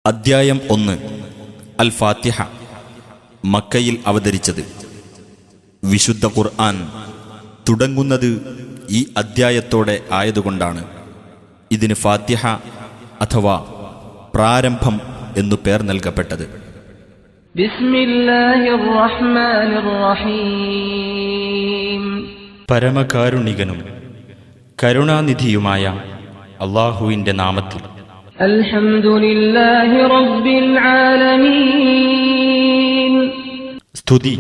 അദ്ധ്യായം 1 അൽ ഫാത്തിഹ. മക്കയിൽ അവതരിച്ചത്. വിശുദ്ധ ഖുർആൻ തുടങ്ങുന്നത് ഈ അദ്ധ്യായത്തോടെ ആയതുകൊണ്ടാണ് ഇതിന് ഫാത്തിഹ അഥവാ പ്രാരംഭം എന്നു പേർ നൽകപ്പെട്ടത്. ബിസ്മില്ലാഹിർ റഹ്മാനിർ റഹീം. പരമകാരുണികനും കരുണാനിധിയുമായ അല്ലാഹുവിന്റെ നാമത്തിൽ. അൽഹംദുലില്ലാഹി റബ്ബിൽ ആലമീൻ. സ്തുതി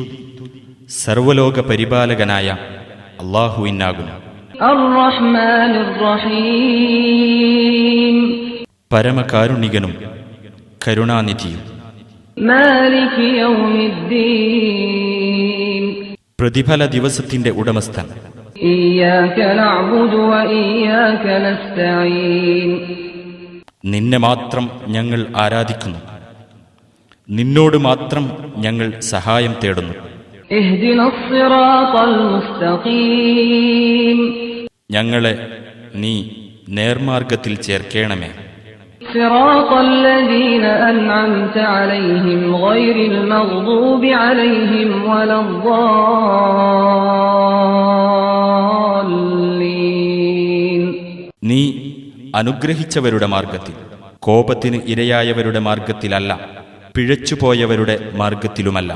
സർവലോക പരിപാലകനായ അല്ലാഹുവിനാകുന്നു. അർ റഹ്മാനിർ റഹീം. പരമകാരുണികനും കരുണാനിധിയും. മാലികി യൗമിദ്ദീൻ. പ്രതിഫല ദിവസത്തിന്റെ ഉടമസ്ഥൻ. ഇയ്യാക നഅ്ബുദു വ ഇയ്യാക നസ്തഈൻ. നിന്നെ മാത്രം ഞങ്ങൾ ആരാധിക്കുന്നു, നിന്നോട് മാത്രം ഞങ്ങൾ സഹായം തേടുന്നു. ഇഹ്ദിനസ് സിറാത്തൽ മുസ്തഖീം. ഞങ്ങളെ നീ നേർമാർഗത്തിൽ ചേർക്കണമേ. സിറാത്തൽ ലദീന അൻഅംത അലൈഹിം ഗൈറിൽ മഗ്ദൂബി അലൈഹിം വലദ്ദാല്ലീൻ. നീ അനുഗ്രഹിച്ചവരുടെ മാർഗത്തിൽ, കോപത്തിന് ഇരയായവരുടെ മാർഗത്തിലല്ല, പിഴച്ചുപോയവരുടെ മാർഗത്തിലുമല്ല.